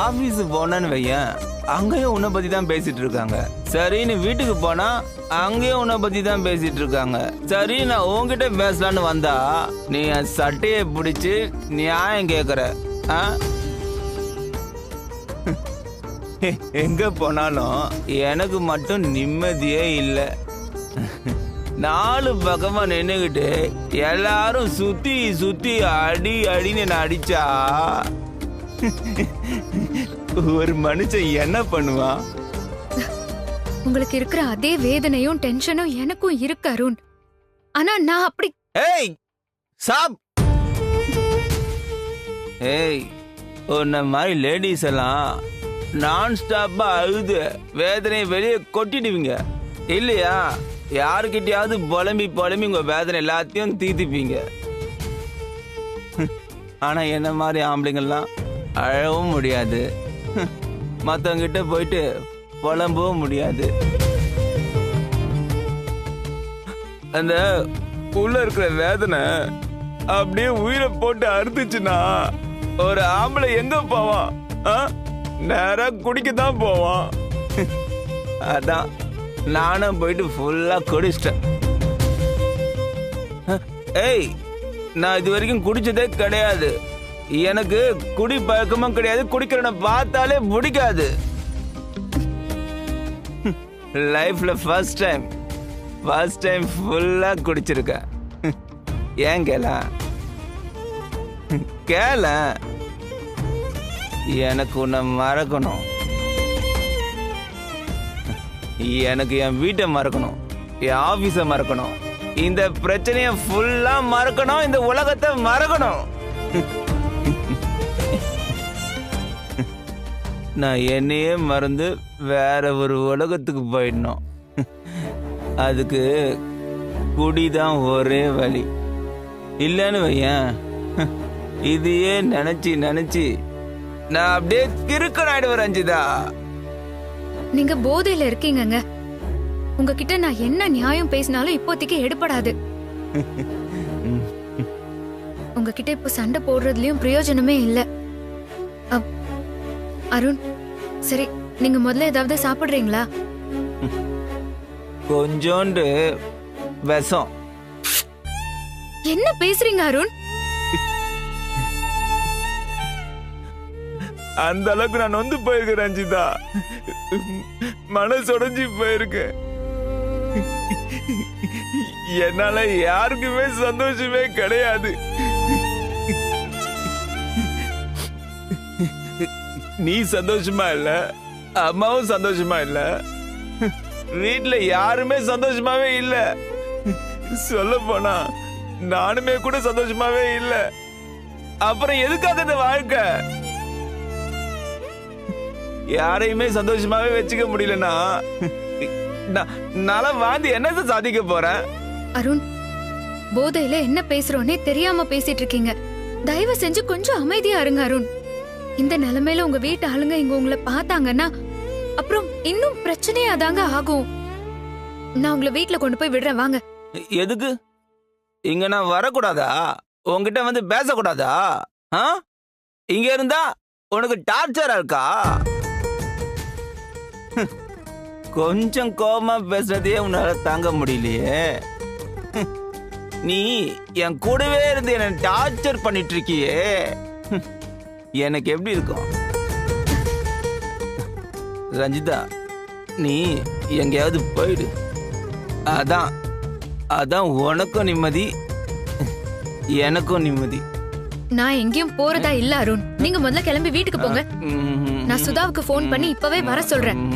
Office போனேன்னு வையன், அங்கேயும் உன்னை பத்தி தான் பேசிட்டு இருக்காங்க. சரின்னு வீட்டுக்கு போனா அங்கேயும் உன்னை பத்தி தான் பேசிட்டு இருக்காங்க. சரி, நான் உன்கிட்ட பேசலான்னு வந்தா நீ என் சட்டையை பிடிச்சு நியாயம் கேக்குற. ஆ? எங்க போனாலும் எனக்கு மட்டும் நிம்மதியே இல்லை. 4 பக்கமா நின்னுகிட்டு எல்லாரும் சுத்தி சுத்தி அடி அடின்னு என்ன அடிச்சா ஒரு மனுஷன் என்ன பண்ணுவான்? உங்களுக்கு இருக்கிற அதே வேதனையும் டென்ஷனும் எனக்கும் இருக்கு அருண். ஆனா நான் அப்படி ஏய் சாப். ஏய், உன்ன மாதிரி லேடிஸ் எல்லாம் நான் ஸ்டாப்பா அழுது வேதனையை வெளியே கொட்டிடுவீங்க இல்லையா? யாருக்கிட்டையாவது புலம்பி புலம்பி உங்க வேதனை எல்லாத்தையும் தீர்த்துப்பீங்க. ஆனா என்ன மாதிரி ஆம்பளைங்கள்லாம் அழவும் முடியாது, மற்றவங்கிட்ட போயிட்டு புலம்பவும் முடியாது. அந்த உள்ள இருக்கிற வேதனை அப்படியே உயிரை போட்டு அறுத்துச்சுன்னா ஒரு ஆம்பளை எங்க போவான்? நேரா குடிக்கத்தான் போவான். அதான் நானும் போயிட்டு ஃபுல்லா குடிச்சிட்டேன். ஏய், நான் இது வரைக்கும் குடிச்சதே கிடையாது. எனக்கு குடி பழக்கமும் கிடையாது, குடிக்கிறவனை பார்த்தாலே பிடிக்காது. லைஃப்ல ஃபர்ஸ்ட் டைம் ஃபுல்லா குடிச்சிருக்கேன். ஏன் கேள எனக்கு உன்னை மறக்கணும். எனக்கு என் வீட்டை மறக்கணும், என் ஆபீஸை மறக்கணும், இந்த பிரச்சனையை ஃபுல்லா மறக்கணும், இந்த உலகத்தை மறக்கணும். நான் என்னையே மறந்து வேற ஒரு உலகத்துக்கு போயிடணும். அதுக்கு குடிதான் ஒரே வழி. இல்லைன்னு வையன், இதையே நினைச்சு நான் அப்படியே கிறுக்கனாயிடுவேன் ரஞ்சிதா. நீங்க போதையில இருக்கீங்கங்க. உங்ககிட்ட நான் என்ன நியாயம் பேசினாலும் இப்போதைக்கு எடுபடாது. உங்ககிட்ட இப்ப சண்டை போடுறதுலயும் பிரயோஜனமே இல்ல. அருண், சரி, நீங்க முதல்ல ஏதாவது சாப்பிடுறீங்களா? கொஞ்சோண்டு விஷம். என்ன பேசுறீங்க அருண்? அந்த அளவுக்கு நான் நொந்து போயிருக்கேன் ரஞ்சிதா. மனசு உடைஞ்சு போயிருக்கேன். என்னால யாருக்குமே சந்தோஷமே கிடையாது. நீ சந்தோஷமா இல்ல, அம்மாவும் சந்தோஷமா இல்ல, வீட்டுல யாருமே சந்தோஷமாவே இல்ல. சொல்ல போனா நானுமே கூட சந்தோஷமாவே இல்ல. அப்புறம் எதுக்காக இந்த வாழ்க்கை? யாரையுமே சந்தோஷமாவே வச்சுக்க முடியலன்னா நாள வாழ்ந்து என்ன சாதிக்க போறேன்? அருண், போதையில என்ன பேசுறோன்னே தெரியாம பேசிட்டு இருக்கீங்க. தயவு செஞ்சு கொஞ்சம் அமைதியா இருங்க அருண். இந்த நிலைமையில உங்க வீட்டு ஆளுங்க இங்க உங்களை பார்த்தாங்கன்னா அப்புறம் இன்னும் பிரச்சனையா தாங்க ஆகும். நான் உங்களை வீட்டுல கொண்டு போய் விடுறேன், வாங்க. எதுக்கு? இங்க நான் வரக்கூடாதா? உங்ககிட்ட வந்து பேசக்கூடாதா? இங்க இருந்தா உனக்கு டார்ச்சரா இருக்கா? கொஞ்சம் கோபமா பேசுறதே உன்னால தாங்க முடியலையே. நீ என் கூடவே இருந்து என்ன டார்ச்சர் பண்ணிட்டு இருக்கியே, எனக்கு எப்படி இருக்கும்? ரஞ்சிதா, நீ எங்கேயாவது போயிடு. அதான் உனக்கும் நிம்மதி, எனக்கும் நிம்மதி. நான் எங்கேயும் போறதா இல்ல அருண். நீங்க முதல்ல கிளம்பி வீட்டுக்கு போங்க. நான் சுதாவுக்கு போன் பண்ணி இப்பவே வர சொல்றேன்.